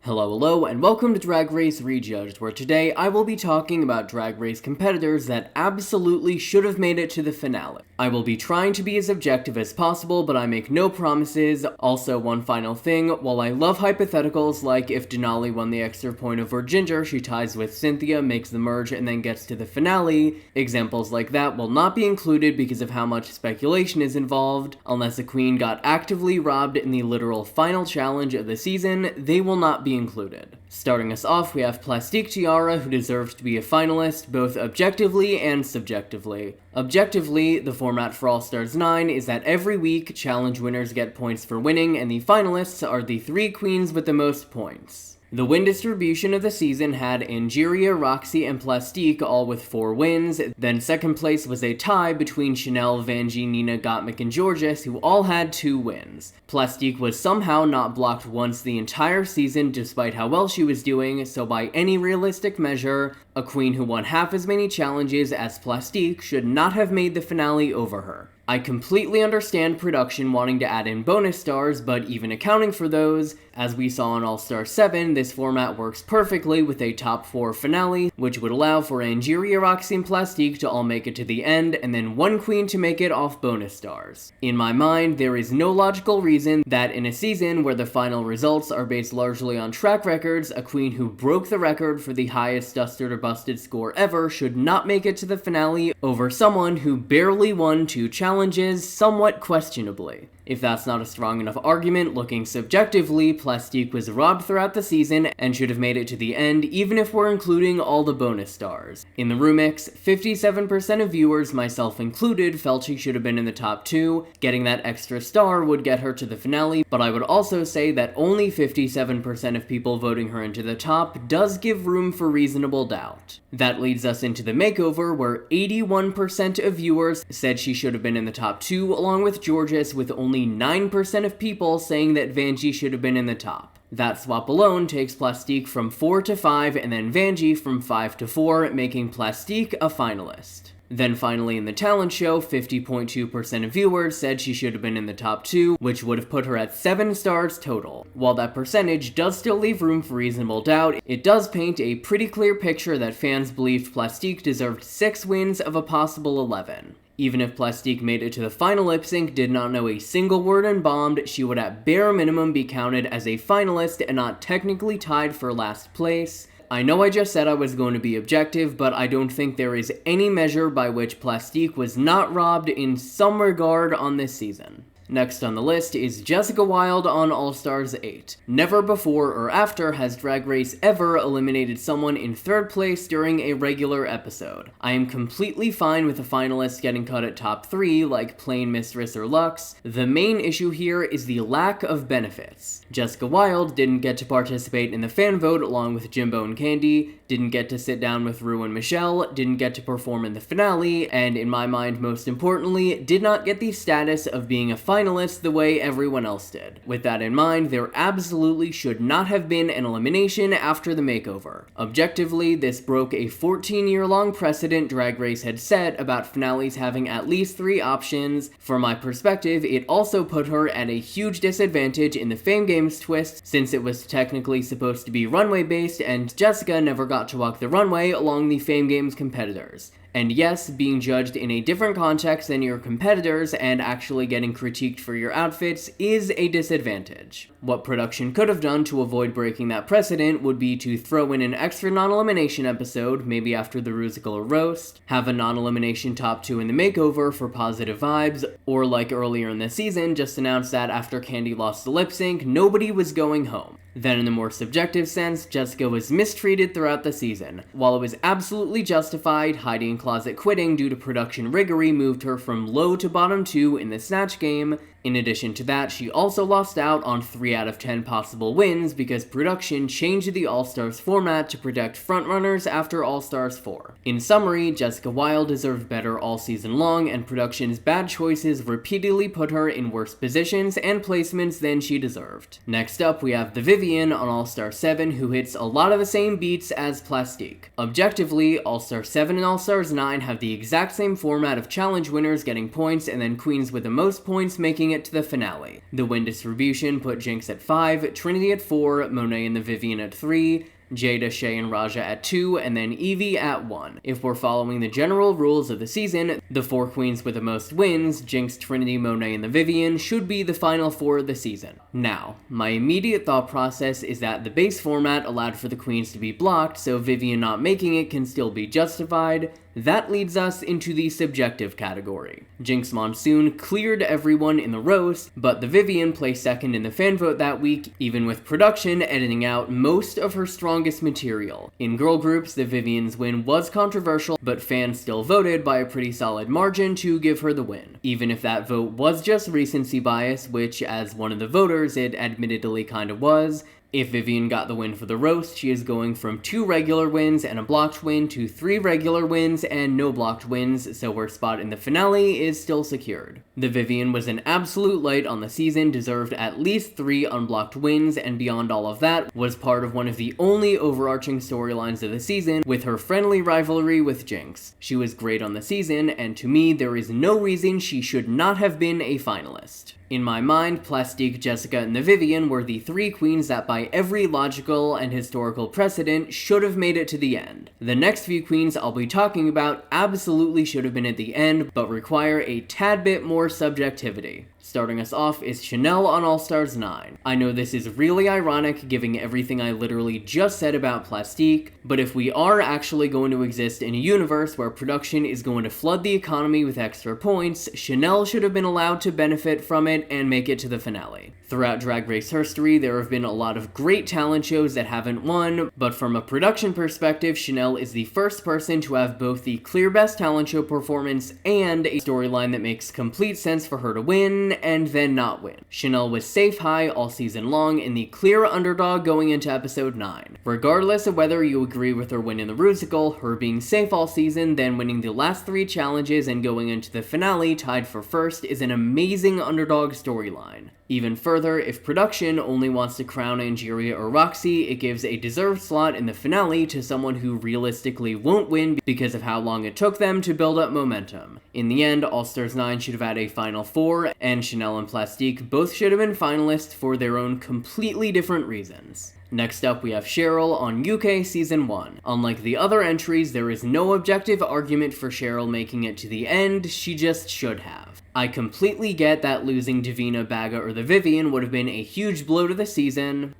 Hello, and welcome to Drag Race Rejudged, where today I will be talking about Drag Race competitors that absolutely should have made it to the finale. I will be trying to be as objective as possible, but I make no promises. Also, one final thing, while I love hypotheticals like if Denali won the extra point over Ginger, she ties with Cynthia, makes the merge, and then gets to the finale, examples like that will not be included because of how much speculation is involved. Unless a queen got actively robbed in the literal final challenge of the season, they will not be included. Starting us off, we have Plastique Tiara, who deserves to be a finalist, both objectively and subjectively. Objectively, the format for All Stars 9 is that every week, challenge winners get points for winning, and the finalists are the three queens with the most points. The win distribution of the season had Angeria, Roxy, and Plastique all with 4 wins, then second place was a tie between Shannel, Vanjie, Nina, Gottmik, and Georges, who all had 2 wins. Plastique was somehow not blocked once the entire season despite how well she was doing, so by any realistic measure, a queen who won half as many challenges as Plastique should not have made the finale over her. I completely understand production wanting to add in bonus stars, but even accounting for those, as we saw in All-Star 7, this format works perfectly with a top 4 finale, which would allow for Angeria, Roxy, and Plastique to all make it to the end, and then one queen to make it off bonus stars. In my mind, there is no logical reason that in a season where the final results are based largely on track records, a queen who broke the record for the highest dusted or busted score ever should not make it to the finale over someone who barely won 2 challenges somewhat questionably. If that's not a strong enough argument, looking subjectively, Plastique was robbed throughout the season and should have made it to the end even if we're including all the bonus stars. In the Rumix, 57% of viewers, myself included, felt she should have been in the top 2. Getting that extra star would get her to the finale, but I would also say that only 57% of people voting her into the top does give room for reasonable doubt. That leads us into the makeover, where 81% of viewers said she should have been in the top 2, along with Georges, with only 9% of people saying that Vanjie should have been in the top. That swap alone takes Plastique from 4 to 5, and then Vanjie from 5 to 4, making Plastique a finalist. Then finally in the talent show, 50.2% of viewers said she should have been in the top 2, which would have put her at 7 stars total. While that percentage does still leave room for reasonable doubt, it does paint a pretty clear picture that fans believed Plastique deserved 6 wins of a possible 11. Even if Plastique made it to the final lip sync, did not know a single word, and bombed, she would at bare minimum be counted as a finalist and not technically tied for last place. I know I just said I was going to be objective, but I don't think there is any measure by which Plastique was not robbed in some regard on this season. Next on the list is Jessica Wilde on All Stars 8. Never before or after has Drag Race ever eliminated someone in 3rd place during a regular episode. I am completely fine with a finalist getting cut at top 3, like Plain Mistress or Luxe. The main issue here is the lack of benefits. Jessica Wilde didn't get to participate in the fan vote along with Jimbo and Candy, didn't get to sit down with Rue and Michelle, didn't get to perform in the finale, and in my mind most importantly, did not get the status of being a finalist the way everyone else did. With that in mind, there absolutely should not have been an elimination after the makeover. Objectively, this broke a 14-year-long precedent Drag Race had set about finales having at least 3 options. From my perspective, it also put her at a huge disadvantage in the Fame Games twist, since it was technically supposed to be runway-based and Jessica never got to walk the runway along the Fame Games competitors. And yes, being judged in a different context than your competitors and actually getting critiqued for your outfits is a disadvantage. What production could have done to avoid breaking that precedent would be to throw in an extra non-elimination episode, maybe after the Rusical or Roast, have a non-elimination top 2 in the makeover for positive vibes, or like earlier in the season, just announce that after Candy lost the lip sync, nobody was going home. Then in the more subjective sense, Jessica was mistreated throughout the season. While it was absolutely justified, hiding in closet quitting due to production riggery moved her from low to bottom 2 in the Snatch game. In addition to that, she also lost out on 3 out of 10 possible wins because production changed the All-Stars format to protect frontrunners after All-Stars 4. In summary, Jessica Wilde deserved better all season long, and production's bad choices repeatedly put her in worse positions and placements than she deserved. Next up, we have the Vivienne on All-Star 7, who hits a lot of the same beats as Plastique. Objectively, All-Star 7 and All-Stars 9 have the exact same format of challenge winners getting points and then queens with the most points making it it to the finale. The win distribution put Jinx at 5, Trinity at 4, Monet and the Vivienne at 3, Jada, Shea, and Raja at 2, and then Evie at 1. If we're following the general rules of the season, the 4 queens with the most wins, Jinx, Trinity, Monet, and the Vivienne, should be the final 4 of the season. Now, my immediate thought process is that the base format allowed for the queens to be blocked, so Vivienne not making it can still be justified. That leads us into the subjective category. Jinx Monsoon cleared everyone in the roast, but the Vivienne placed second in the fan vote that week, even with production editing out most of her strongest material. In girl groups, the Vivienne's win was controversial, but fans still voted by a pretty solid margin to give her the win. Even if that vote was just recency bias, which as one of the voters it admittedly kinda was, if Vivienne got the win for the roast, she is going from 2 regular wins and a blocked win to 3 regular wins and no blocked wins, so her spot in the finale is still secured. The Vivienne was an absolute light on the season, deserved at least 3 unblocked wins, and beyond all of that, was part of one of the only overarching storylines of the season, with her friendly rivalry with Jinx. She was great on the season, and to me, there is no reason she should not have been a finalist. In my mind, Plastique, Jessica, and the Vivienne were the 3 queens that by every logical and historical precedent should have made it to the end. The next few queens I'll be talking about absolutely should have been at the end, but require a tad bit more subjectivity. Starting us off is Shannel on All Stars 9. I know this is really ironic given everything I literally just said about Plastique, but if we are actually going to exist in a universe where production is going to flood the economy with extra points, Shannel should have been allowed to benefit from it and make it to the finale. Throughout Drag Race history, there have been a lot of great talent shows that haven't won, but from a production perspective, Shannel is the first person to have both the clear best talent show performance and a storyline that makes complete sense for her to win, and then not win. Shannel was safe high all season long and the clear underdog going into episode 9. Regardless of whether you agree with her win in the Rusical, her being safe all season, then winning the last 3 challenges and going into the finale tied for first is an amazing underdog storyline. Even further, if production only wants to crown Angeria or Roxy, it gives a deserved slot in the finale to someone who realistically won't win because of how long it took them to build up momentum. In the end, All Stars 9 should have had a final 4, and Shannel and Plastique both should have been finalists for their own completely different reasons. Next up, we have Cheryl on UK Season 1. Unlike the other entries, there is no objective argument for Cheryl making it to the end, she just should have. I completely get that losing Davina, Baga, or the Vivienne would have been a huge blow to the season.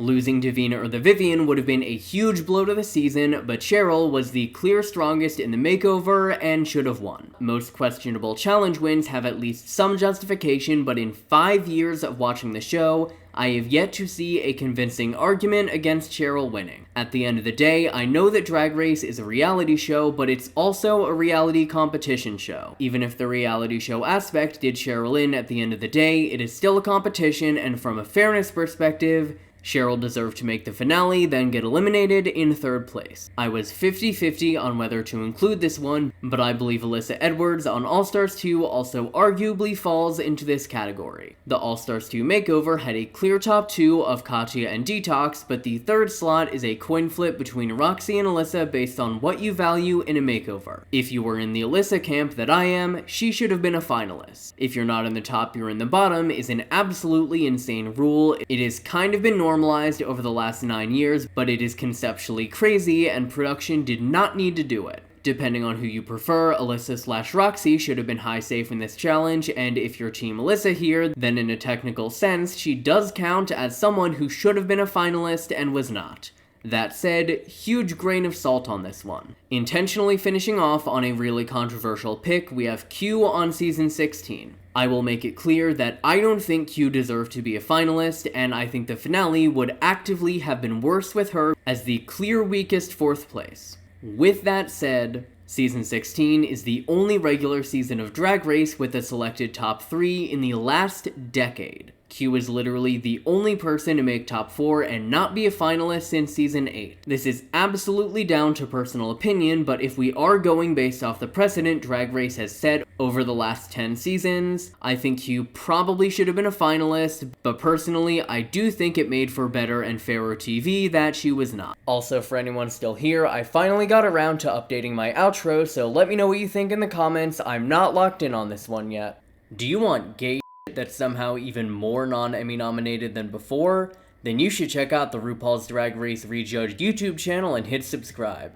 Losing Davina or the Vivienne would have been a huge blow to the season, but Cheryl was the clear strongest in the makeover and should have won. Most questionable challenge wins have at least some justification, but in 5 years of watching the show, I have yet to see a convincing argument against Cheryl winning. At the end of the day, I know that Drag Race is a reality show, but it's also a reality competition show. Even if the reality show aspect did Cheryl in at the end of the day, it is still a competition, and from a fairness perspective, Cheryl deserved to make the finale, then get eliminated in 3rd place. I was 50-50 on whether to include this one, but I believe Alyssa Edwards on All Stars 2 also arguably falls into this category. The All Stars 2 makeover had a clear top 2 of Katya and Detox, but the 3rd slot is a coin flip between Roxy and Alyssa based on what you value in a makeover. If you were in the Alyssa camp that I am, she should have been a finalist. If you're not in the top, you're in the bottom is an absolutely insane rule. It has kind of been normalized over the last 9 years, but it is conceptually crazy and production did not need to do it. Depending on who you prefer, Alyssa/Roxy should have been high safe in this challenge, and if you're team Alyssa here, then in a technical sense, she does count as someone who should have been a finalist and was not. That said, huge grain of salt on this one. Intentionally finishing off on a really controversial pick, we have Q on season 16. I will make it clear that I don't think Q deserved to be a finalist, and I think the finale would actively have been worse with her as the clear weakest 4th place. With that said, season 16 is the only regular season of Drag Race with a selected top 3 in the last decade. Q is literally the only person to make top 4 and not be a finalist since season 8. This is absolutely down to personal opinion, but if we are going based off the precedent Drag Race has set over the last 10 seasons, I think Q probably should have been a finalist, but personally, I do think it made for better and fairer TV that she was not. Also, for anyone still here, I finally got around to updating my outro, so let me know what you think in the comments. I'm not locked in on this one yet. Do you want gay that's somehow even more non-Emmy nominated than before, then you should check out the RuPaul's Drag Race Rejudged YouTube channel and hit subscribe.